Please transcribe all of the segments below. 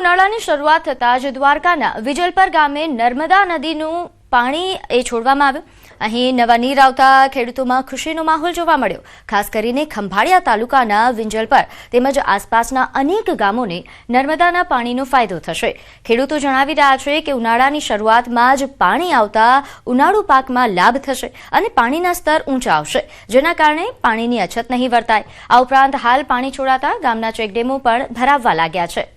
ઉનાળાની શરૂઆત થતાં જ દ્વારકાના વિજલપર ગામે નર્મદા નદીનું પાણી છોડવામાં આવ્યું. અહીં નવા નીર આવતા ખેડૂતોમાં ખુશીનો માહોલ જોવા મળ્યો. ખાસ કરીને ખંભાળિયા તાલુકાના વિજલપર તેમજ આસપાસના અનેક ગામોને નર્મદાના પાણીનો ફાયદો થશે. ખેડૂતો જણાવી રહ્યા છે કે ઉનાળાની શરૂઆતમાં જ પાણી આવતા ઉનાળુ પાકમાં લાભ થશે અને પાણીના સ્તર ઊંચા આવશે, જેના કારણે પાણીની અછત નહીં વર્તાય. આ ઉપરાંત હાલ પાણી છોડાતા ગામના ચેકડેમો પણ ભરાવવા લાગ્યા છે.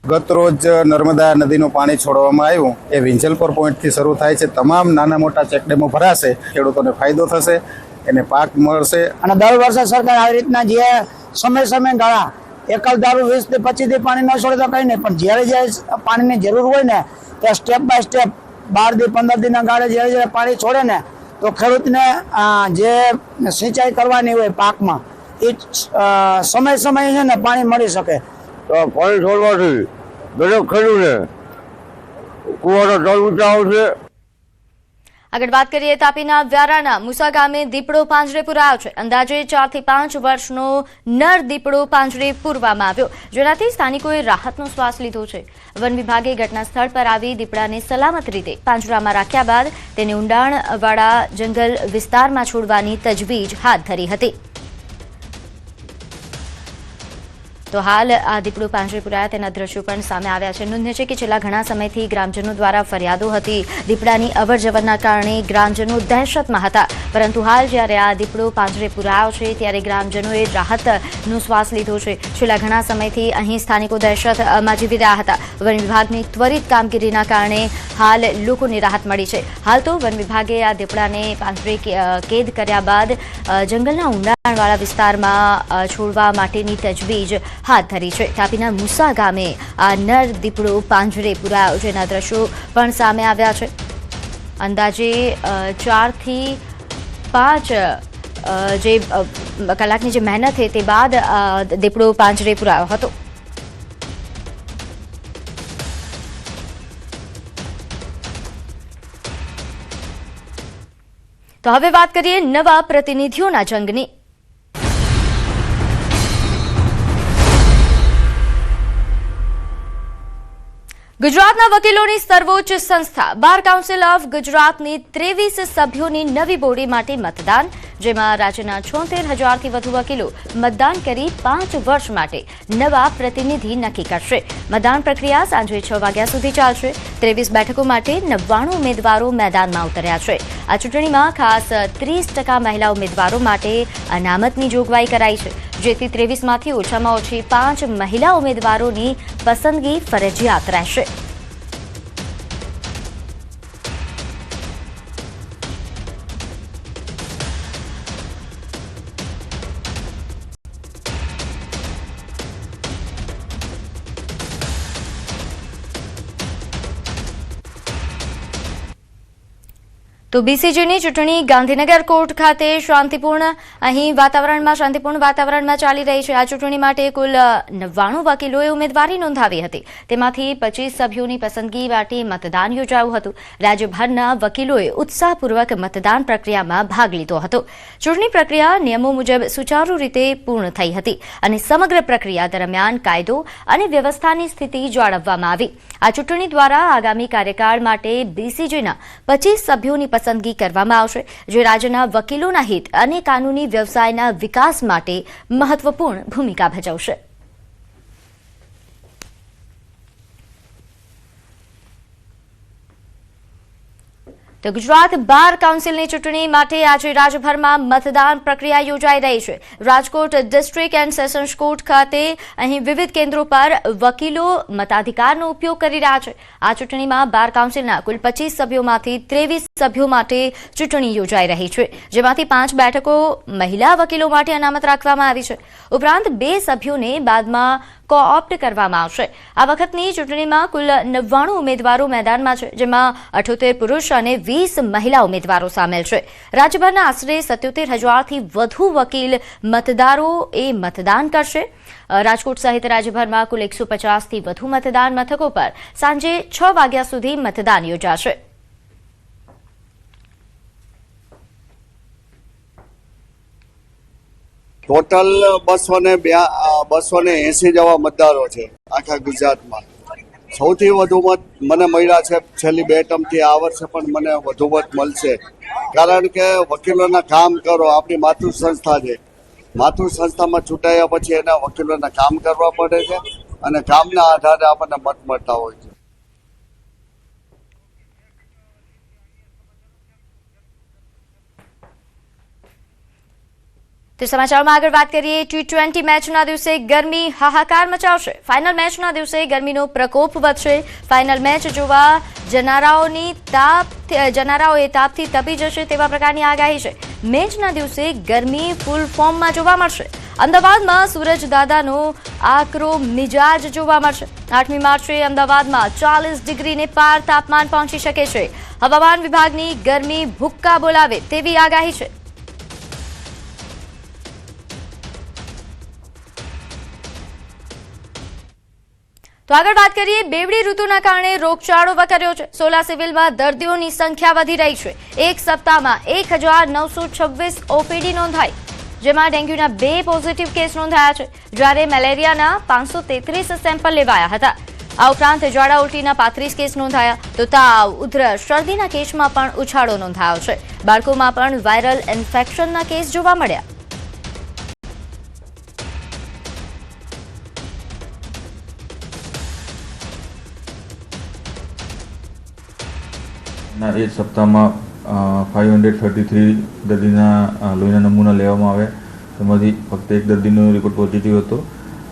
ગત રોજ નર્મદા નદીનું પાણી છોડવામાં આવ્યું એ વિંજલપર પોઈન્ટથી શરૂ થાય છે. તમામ નાના મોટા ચેકડેમો ભરાશે, ખેડૂતોને ફાયદો થશે, એને પાક મળશે. અને દર વર્ષે સરકાર આવી રીતના જે સમય ગાળા એકલધારું 20 થી 25 થી પાણી ન છોડે તો કઈ નહીં, પણ જ્યારે પાણીની જરૂર હોય ને તે સ્ટેપ બાય સ્ટેપ 12 થી 15 દિનના ગાળે જ્યારે પાણી છોડે ને તો ખેડૂતને જે સિંચાઈ કરવાની હોય પાકમાં એ સમય છે ને પાણી મળી શકે. તો પાણી છોડવાથી દરેક ખેડૂતને કુવાના જળ ઊંચા આવશે. આગળ વાત કરીએ તાપીના વ્યારાના મુસા ગામે દીપડો પાંજરે પુરાયો છે. અંદાજે 4 થી 5 વર્ષનો નર દીપડો પાંજરે પૂરવામાં આવ્યો, જેનાથી સ્થાનિકોએ રાહતનો શ્વાસ લીધો છે. વન વિભાગે ઘટના સ્થળ પર આવી દીપડાને સલામત રીતે પાંજરામાં રાખ્યા બાદ તેને ઊંડાણવાળા જંગલ વિસ્તારમાં છોડવાની તજવીજ હાથ ધરી હતી. તો હાલ આ દીપડો પાંજરે પુરાયા તેના દ્રશ્યો પણ સામે આવ્યા છે. નોંધનીય છે કે છેલ્લા ઘણા સમયથી ગ્રામજનો દ્વારા ફરિયાદો હતી દીપડાની અવરજવરના કારણે ગ્રામજનો દહેશતમાં હતા, પરંતુ હાલ જ્યારે આ દીપડો પાંજરે પુરાયો છે ત્યારે ગ્રામજનોએ રાહતનો શ્વાસ લીધો છે. છેલ્લા ઘણા સમયથી અહીં સ્થાનિકો દહેશતમાં જીવી રહ્યા હતા. વન વિભાગની ત્વરિત કામગીરીના કારણે હાલ લોકોને રાહત મળી છે. હાલ તો વન વિભાગે આ દીપડાને પાંજરે કેદ કર્યા બાદ જંગલના ઊંડાણવાળા વિસ્તારમાં છોડવા માટેની તજવીજ હાથ ધરી છે. તાપીના મુસા ગામે આ નર દીપડો પાંજરે પુરાયો, જેના દ્રશ્યો પણ સામે આવ્યા છે. અંદાજે 4 થી 5 જે કલાકની જે મહેનત છે તે બાદ દીપડો પાંજરે પુરાયો હતો. તો હવે વાત કરીએ નવા પ્રતિનિધિઓના જંગની. ગુજરાતના વકીલોની સર્વોચ્ચ સંસ્થા બાર કાઉન્સિલ ઓફ ગુજરાતની 23 સભ્યોની નવી બોડી માટે મતદાન, જેમાં રાજ્યના 76,000થી વધુ વકીલો મતદાન કરી 5 વર્ષ માટે નવા પ્રતિનિધિ નક્કી કરશે. મતદાન પ્રક્રિયા સાંજે 6 વાગ્યા સુધી ચાલશે. 23 બેઠકો માટે 99 ઉમેદવારો મેદાનમાં ઉતર્યા છે. આ ચૂંટણીમાં ખાસ 30% મહિલા ઉમેદવારો માટે અનામતની જોગવાઈ કરાઈ છે, જેથી 23માંથી ઓછામાં ઓછી 5 મહિલા ઉમેદવારોની પસંદગી ફરજિયાત રહેશે. તો બીસીજીની ચૂંટણી ગાંધીનગર કોર્ટ ખાતે શાંતિપૂર્ણ વાતાવરણમાં ચાલી રહી છે. આ ચૂંટણી માટે કુલ 99 વકીલોએ ઉમેદવારી નોંધાવી હતી. તેમાંથી 25 સભ્યોની પસંદગી માટે મતદાન યોજાયું હતું. રાજ્યભરના વકીલોએ ઉત્સાહપૂર્વક મતદાન પ્રક્રિયામાં ભાગ લીધો હતો. ચૂંટણી પ્રક્રિયા નિયમો મુજબ સુચારુ રીતે પૂર્ણ થઈ હતી અને સમગ્ર પ્રક્રિયા દરમિયાન કાયદો અને વ્યવસ્થાની સ્થિતિ જાળવવામાં આવી. આ ચૂંટણી દ્વારા આગામી કાર્યકાળ માટે બીસીજીના 25 સભ્યોની પસંદગી કરવામાં આવશે, જે રાજ્યના વકીલોના હિત અને કાનૂની વ્યવસાયના વિકાસ માટે મહત્વપૂર્ણ ભૂમિકા ભજવશે. તો ગુજરાત બાર કાઉન્સિલની ચૂંટણી માટે આજે રાજ્યભરમાં મતદાન પ્રક્રિયા યોજાઈ રહી છે. Rajkot district and sessions court ખાતે અહીં વિવિધ કેન્દ્રો પર વકીલો મતાધિકારનો ઉપયોગ કરી રહ્યા છે. આ ચૂંટણીમાં બાર કાઉન્સિલના કુલ 25 સભ્યોમાંથી 23 સભ્યો માટે ચૂંટણી યોજાઈ રહી છે, જેમાંથી 5 બેઠકો મહિલા વકીલો માટે અનામત રાખવામાં આવી છે. ઉપરાંત 2 સભ્યોને બાદમાં કોઓપ્ટ કરવામાં આવશે. આ વખતની ચૂંટણીમાં કુલ 99 ઉમેદવારો મેદાનમાં છે, જેમાં 78 પુરુષ અને 20 મહિલા ઉમેદવારો સામેલ છે. રાજ્યભરના આશરે 77,000થી વધુ વકીલ મતદારોએ મતદાન કરશે. રાજકોટ સહિત રાજ્યભરમાં કુલ 150થી વધુ મતદાન મથકો પર સાંજે 6 વાગ્યા સુધી મતદાન યોજાશે. ટોટલ 280 જેવા મતદારો છે આખા ગુજરાતમાં. સૌથી વધુ મત મને મળ્યા છે છેલ્લી 2 ટર્મથી. આ વર્ષે પણ મને વધુ મત મળશે, કારણ કે વકીલોના કામ કરો આપણી માતૃ સંસ્થા છે. માતૃ સંસ્થામાં ચૂંટાયા પછી એના વકીલોના કામ કરવા પડે છે અને કામના આધારે આપણને મત મળતા હોય છે. તો સમાચારમાં આગળ વાત કરીએ. T20 મેચના દિવસે ગરમી હાહાકાર મચાવશે. ફાઇનલ મેચના દિવસે ગરમીનો પ્રકોપ વધશે. ફાઇનલ મેચ જોવા જનારાઓએ તાપથી તપી જશે તેવા પ્રકારની આગાહી છે. મેચના દિવસે ગરમી ફૂલ ફોર્મમાં જોવા મળશે. અમદાવાદમાં સૂરજદાદાનો આકરો મિજાજ જોવા મળશે. 8મી માર્ચે અમદાવાદમાં 40 ડિગ્રીને પાર તાપમાન પહોંચી શકે છે. હવામાન વિભાગની ગરમી ભૂક્કા બોલાવે તેવી આગાહી છે. તો આગળ વાત કરીએ. બેવડી ઋતુના કારણે રોગચાળો વકર્યો છે. સોલા સિવિલમાં દર્દીઓની સંખ્યા વધી રહી છે. એક સપ્તાહમાં 1926 ઓપીડી નોંધાઈ, જેમાં ડેન્ગ્યુના 2 પોઝિટિવ કેસ નોંધાયા છે, જ્યારે મેલેરિયાના 533 સેમ્પલ લેવાયા હતા. આ ઉપરાંત ઝાડા ઉલટીના 35 કેસ નોંધાયા. તો તાવ, ઉધરસ, શરદીના કેસમાં પણ ઉછાળો નોંધાયો છે. બાળકોમાં પણ વાયરલ ઇન્ફેક્શનના કેસ જોવા મળ્યા. એ સપ્તાહમાં 533 દર્દીના લોહીના નમૂના લેવામાં આવ્યા. તેમાંથી ફક્ત 1 દર્દીનો રિપોર્ટ પોઝિટિવ હતો.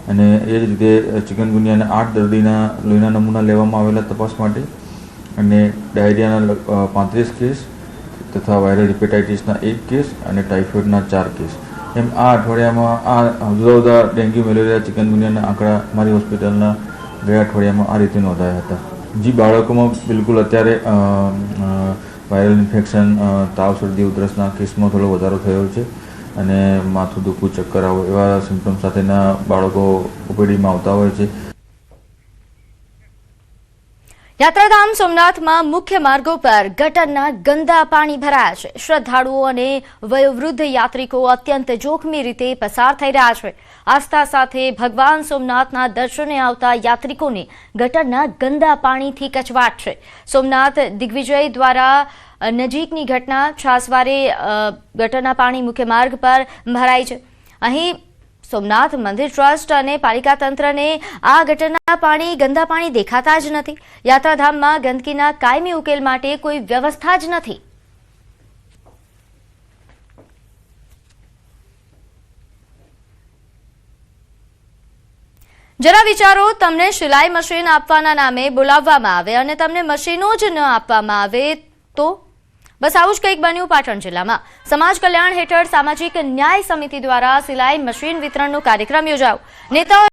અને એ જ રીતે ચિકનગુનિયાના 8 દર્દીના લોહીના નમૂના લેવામાં આવેલા તપાસ માટે. અને ડાયરિયાના 35 કેસ તથા વાયરલ હેપેટાઇટિસના 1 કેસ અને ટાઇફોઇડના 4 કેસ. એમ આ અઠવાડિયામાં આ જુદા જુદા ડેન્ગ્યુ, મેલેરિયા, ચિકનગુનિયાના આંકડા મારી હોસ્પિટલના ગયા અઠવાડિયામાં આ રીતે નોંધાયા હતા. જે બાળકોમાં બિલકુલ અત્યારે વાયરલ ઇન્ફેક્શન, તાવ, શરદી, ઉધરસના કેસમાં થોડો વધારો થયો છે અને માથું દુખવું, ચક્કર આવો એવા સિમ્પટમ સાથેના બાળકો ઓપીડીમાં આવતા હોય છે. યાત્રાધામ સોમનાથમાં મુખ્ય માર્ગો પર ગટરના ગંદા પાણી ભરાયા છે. શ્રદ્ધાળુઓ અને વયોવૃદ્ધ યાત્રિકો અત્યંત જોખમી રીતે પસાર થઈ રહ્યા છે. આસ્થા સાથે ભગવાન સોમનાથના દર્શને આવતા યાત્રિકોને ગટરના ગંદા પાણીથી કચવાટ છે. સોમનાથ દિગ્વિજય દ્વારા નજીકની ઘટના છાસવારે ગટરના પાણી મુખ્ય માર્ગ પર ભરાય છે. અહીં સોમનાથ મંદિર ટ્રસ્ટ અને પાલિકા તંત્રને આ ગટરના પાણી, ગંદા પાણી દેખાતા જ નથી. યાત્રાધામમાં ગંદકીના કાયમી ઉકેલ માટે કોઈ વ્યવસ્થા જ નથી. જરા વિચારો, તમને સિલાઈ મશીન આપવાના નામે બોલાવવામાં આવે અને તમને મશીનો જ ન આપવામાં આવે તો? બસ આવું જ કંઈક બન્યું પાટણ જિલ્લામાં. સમાજ કલ્યાણ હેઠળ સામાજિક ન્યાય સમિતિ દ્વારા સિલાઈ મશીન વિતરણનો કાર્યક્રમ યોજાયો. નેતાઓ